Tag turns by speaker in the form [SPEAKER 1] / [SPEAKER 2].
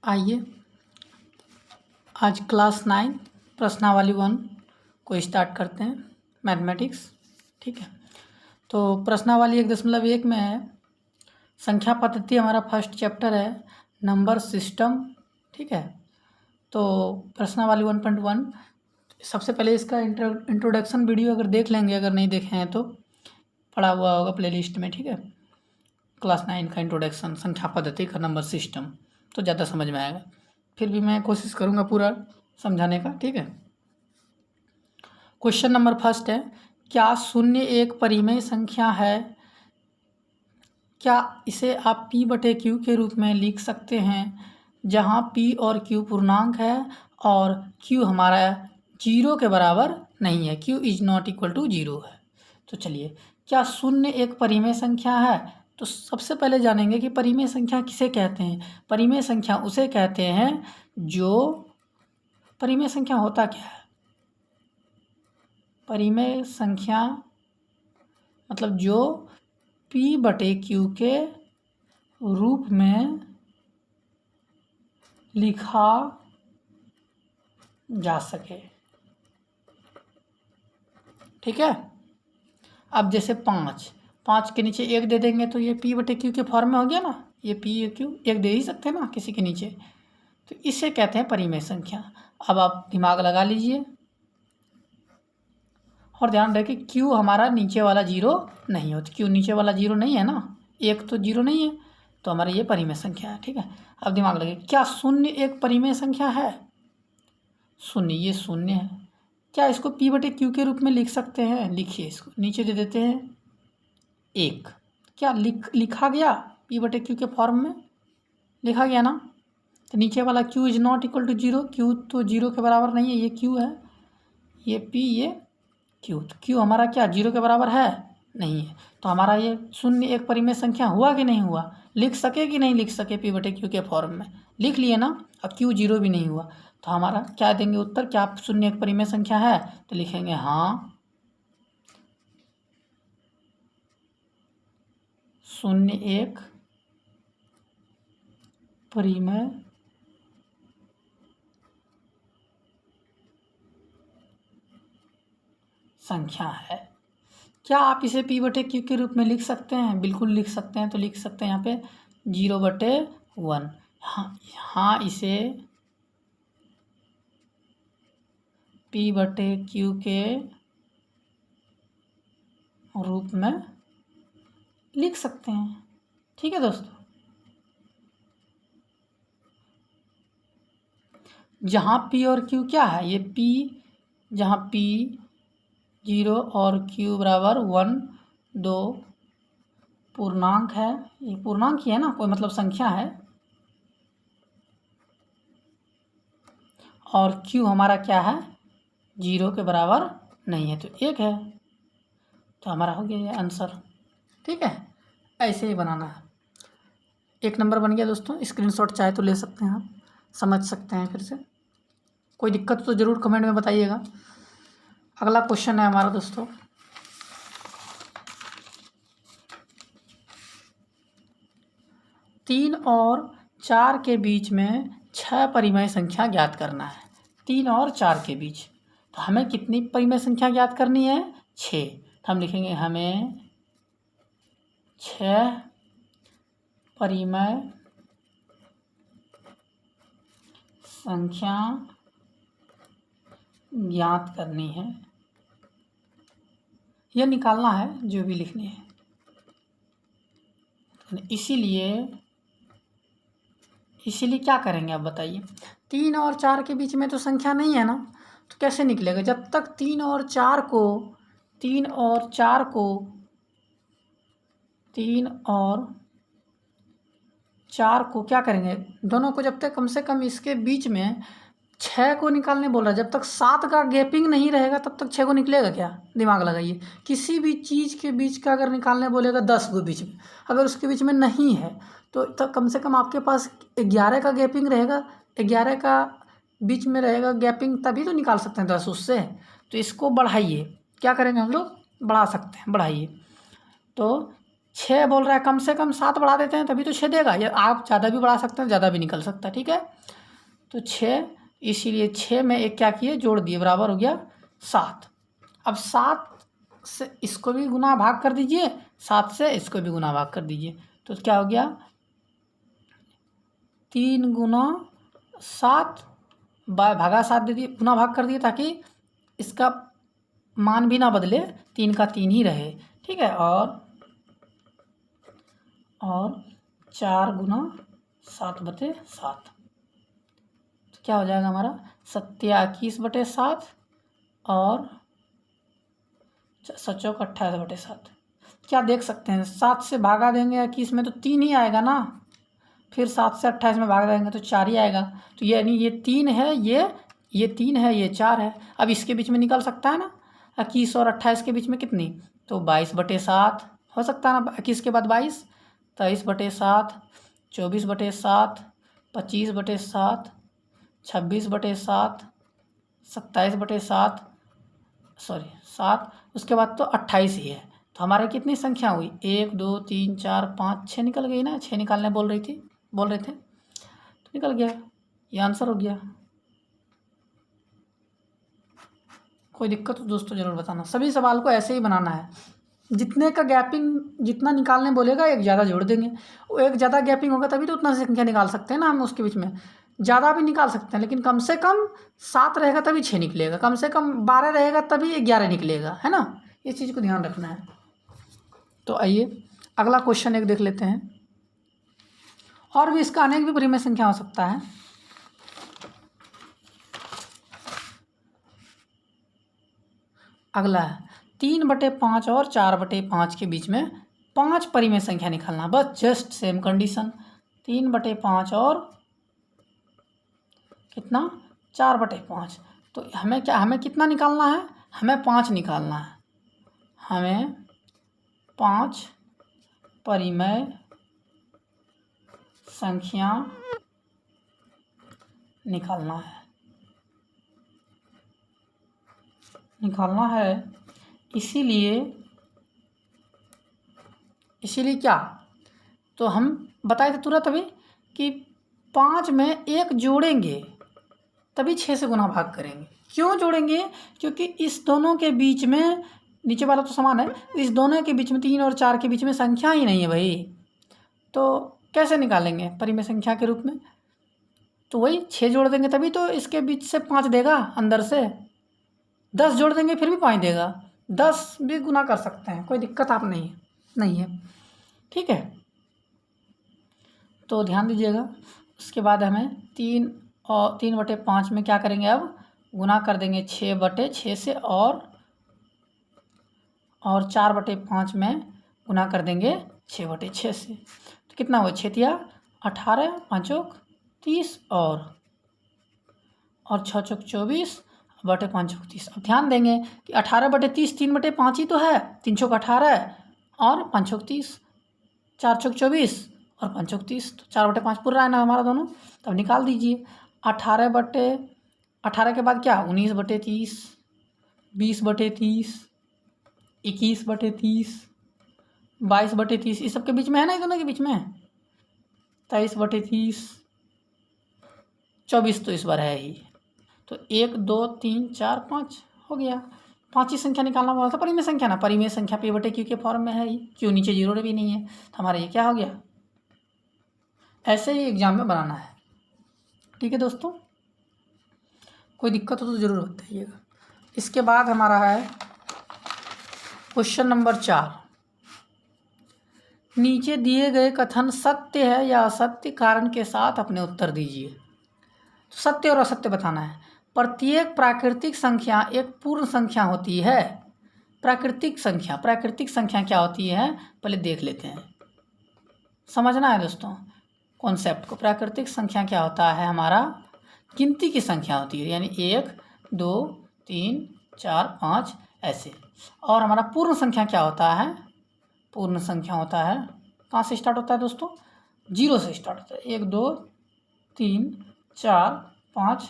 [SPEAKER 1] आइए आज क्लास 9 प्रश्नावली 1 को स्टार्ट करते हैं, मैथमेटिक्स। ठीक है, तो प्रश्नावली 1.1 में है संख्या पद्धति। हमारा फर्स्ट चैप्टर है नंबर सिस्टम। ठीक है, तो प्रश्नावली 1.1 सबसे पहले इसका इंट्रोडक्शन वीडियो अगर देख लेंगे, अगर नहीं देखे हैं तो पढ़ा हुआ होगा प्लेलिस्ट में। ठीक है, क्लास 9 का इंट्रोडक्शन संख्या पद्धति का नंबर सिस्टम, तो ज़्यादा समझ में आएगा। फिर भी मैं कोशिश करूँगा पूरा समझाने का। ठीक है, क्वेश्चन नंबर फर्स्ट है, क्या शून्य एक परिमेय संख्या है? क्या इसे आप P/Q के रूप में लिख सकते हैं, जहाँ P और Q पूर्णांक है और Q हमारा 0 के बराबर नहीं है, Q is not equal to 0 है। तो चलिए, क्या शून्य एक परिमेय संख्या है? तो सबसे पहले जानेंगे कि परिमेय संख्या किसे कहते हैं। परिमेय संख्या उसे कहते हैं जो, परिमेय संख्या होता क्या है? परिमेय संख्या मतलब जो P/Q के रूप में लिखा जा सके। ठीक है, अब जैसे 5 के नीचे 1 दे देंगे तो ये P/Q के फॉर्म में हो गया ना, ये P/Q 1 दे ही सकते हैं ना किसी के नीचे, तो इसे कहते हैं परिमेय संख्या। अब आप दिमाग लगा लीजिए और ध्यान रखें Q हमारा नीचे वाला 0 नहीं हो, तो Q नीचे वाला 0 नहीं है ना, 1 तो 0 नहीं है, तो हमारा ये परिमेय संख्या है। ठीक है, अब दिमाग लगे, क्या शून्य एक परिमेय संख्या है? शून्य, ये शून्य है। क्या इसको P/Q के रूप में लिख सकते हैं? लिखिए, इसको नीचे दे देते हैं 1। क्या लिखा गया P/Q के फॉर्म में? लिखा गया ना, तो नीचे वाला Q is not equal to 0, Q तो 0 के बराबर नहीं है, ये Q है, ये P, ये Q। तो Q हमारा क्या 0 के बराबर है? नहीं है, तो हमारा ये शून्य एक परिमेय संख्या हुआ कि नहीं हुआ? लिख सके कि नहीं लिख सके P/Q के फॉर्म में? लिख लिए ना। अब Q 0 भी नहीं हुआ, तो हमारा क्या देंगे उत्तर? क्या शून्य एक परिमेय संख्या है? तो लिखेंगे हाँ, शून्य एक परिमेय संख्या है। क्या आप इसे P/Q के रूप में लिख सकते हैं? बिल्कुल लिख सकते हैं, तो लिख सकते हैं यहाँ पे 0/1। हाँ, इसे P/Q के रूप में लिख सकते हैं। ठीक है दोस्तों, जहाँ P और Q क्या है, ये P, जहाँ P 0 और Q बराबर 1, 2 पूर्णांक है, ये पूर्णांक ही है ना, कोई मतलब संख्या है, और Q हमारा क्या है 0 के बराबर नहीं है, तो 1 है, तो हमारा हो गया ये आंसर। ठीक है, ऐसे ही बनाना है। 1 नंबर बन गया दोस्तों, स्क्रीनशॉट चाहे तो ले सकते हैं, आप समझ सकते हैं। फिर से कोई दिक्कत तो ज़रूर कमेंट में बताइएगा। अगला क्वेश्चन है हमारा दोस्तों, तीन और 4 के बीच में 6 परिमेय संख्या ज्ञात करना है। 3 और 4 के बीच, तो हमें कितनी परिमेय संख्या ज्ञात करनी है? 6। तो हम लिखेंगे हमें 6 परिमेय संख्या ज्ञात करनी है, यह निकालना है, जो भी लिखनी है। इसीलिए क्या करेंगे आप बताइए? 3 और 4 के बीच में तो संख्या नहीं है ना, तो कैसे निकलेगा? जब तक 3 और 4 को क्या करेंगे, दोनों को जब तक कम से कम इसके बीच में 6 को निकालने बोल रहा है, जब तक 7 का गैपिंग नहीं रहेगा तब तक 6 को निकलेगा क्या? दिमाग लगाइए, किसी भी चीज़ के बीच का अगर निकालने बोलेगा 10 को बीच में, अगर उसके बीच में नहीं है तो कम से कम आपके पास 11 का गैपिंग रहेगा, 11 का बीच में रहेगा गैपिंग, तभी तो निकाल सकते हैं 10 उससे। तो इसको बढ़ाइए, क्या करेंगे हम लोग? बढ़ा सकते हैं, बढ़ाइए। तो 6 बोल रहा है कम से कम 7 बढ़ा देते हैं तभी तो 6 देगा। या आप ज़्यादा भी बढ़ा सकते हैं, ज़्यादा भी निकल सकता है, ठीक है। तो 6, इसीलिए 6 में एक क्या किए, जोड़ दिए, बराबर हो गया 7। अब 7 से इसको भी गुना भाग कर दीजिए, 7 से इसको भी गुना भाग कर दीजिए, तो क्या हो गया 3 गुना 7 भागा 7 दे दिए, गुना भाग कर दिए ताकि इसका मान भी ना बदले, 3 का 3 ही रहे, ठीक है। और 4 गुना 7/7, तो क्या हो जाएगा हमारा 27/7 और 7 28/7। क्या देख सकते हैं, 7 से भागा देंगे 21 में तो 3 ही आएगा ना, फिर 7 से 28 में भाग देंगे तो 4 ही आएगा। तो यानी ये 3 है, ये 3 है, ये 4 है। अब इसके बीच में निकल सकता है ना, 21 और 28 के बीच में कितनी, तो 22/7 हो सकता है ना, 21 के बाद 22, 23/7, 24/7, 25/7, 26/7, 27/7, सॉरी 7, उसके बाद तो 28 ही है। तो हमारे कितनी संख्या हुई, 1 2 3 4 5 6 निकल गई ना, 6 निकालने बोल रहे थे, तो निकल गया, ये आंसर हो गया। कोई दिक्कत हो दोस्तों ज़रूर बताना। सभी सवाल को ऐसे ही बनाना है, जितने का गैपिंग जितना निकालने बोलेगा एक ज़्यादा जोड़ देंगे, वो एक ज़्यादा गैपिंग होगा तभी तो उतना संख्या निकाल सकते हैं ना हम, उसके बीच में ज़्यादा भी निकाल सकते हैं, लेकिन कम से कम 7 रहेगा तभी 6 निकलेगा, कम से कम 12 रहेगा तभी 11 निकलेगा, है ना, इस चीज़ को ध्यान रखना है। तो आइए अगला क्वेश्चन एक देख लेते हैं, और भी इसका अनेक भी परिमेय संख्या हो सकता है। अगला है 3/5 और 4/5 के बीच में 5 परिमेय संख्या निकालना, बस जस्ट सेम कंडीशन, 3/5 और कितना 4/5, तो हमें कितना निकालना है, हमें 5 निकालना है, हमें 5 परिमेय संख्या निकालना है, इसीलिए क्या, तो हम बताए थे तुरंत अभी कि 5 में 1 जोड़ेंगे तभी 6 से गुना भाग करेंगे। क्यों जोड़ेंगे, क्योंकि इस दोनों के बीच में, नीचे वाला तो समान है, इस दोनों के बीच में 3 और 4 के बीच में संख्या ही नहीं है भाई, तो कैसे निकालेंगे परिमेय संख्या के रूप में, तो वही 6 जोड़ देंगे तभी तो इसके बीच से 5 देगा, अंदर से 10 जोड़ देंगे फिर भी 5 देगा, 10 भी गुना कर सकते हैं, कोई दिक्कत आप नहीं है, ठीक है। तो ध्यान दीजिएगा, उसके बाद हमें 3/5 में क्या करेंगे, अब गुना कर देंगे 6/6 से, और 4/5 में गुना कर देंगे 6/6 से, तो कितना हुआ 6 18, 5 30 और 6 24 बटे 5 30। अब ध्यान देंगे कि 18/30 3/5 ही तो है, 3 × 18 और 5 30, 4 × 24 और 5 30, तो 4/5 पूरा है ना हमारा दोनों, तब निकाल दीजिए। 18 के बाद क्या 19/30, 20/30, 21/30, 22/30, इस सब के बीच में है ना, ये दोनों के बीच में 23/30, 24 तो इस बार है ही, तो 1 2 3 4 5 हो गया, 5 ही संख्या निकालना बोला था, परिमेय संख्या ना, परिमेय संख्या P/Q के फॉर्म में है ही, क्यों नीचे 0 भी नहीं है, तो हमारा ये क्या हो गया, ऐसे ही एग्जाम में बनाना है, ठीक है दोस्तों। कोई दिक्कत हो तो ज़रूर बताइएगा। इसके बाद हमारा है क्वेश्चन नंबर 4, नीचे दिए गए कथन सत्य है या असत्य, कारण के साथ अपने उत्तर दीजिए। सत्य और असत्य बताना है। प्रत्येक प्राकृतिक संख्या एक पूर्ण संख्या होती है। प्राकृतिक संख्या क्या होती है पहले देख लेते हैं, समझना है दोस्तों कॉन्सेप्ट को। प्राकृतिक संख्या क्या होता है, हमारा गिनती की संख्या होती है, यानी 1 2 3 4 5 ऐसे। और हमारा पूर्ण संख्या क्या होता है, पूर्ण संख्या होता है, कहाँ से स्टार्ट होता है दोस्तों, 0 से स्टार्ट होता है, 1 2 3 4 5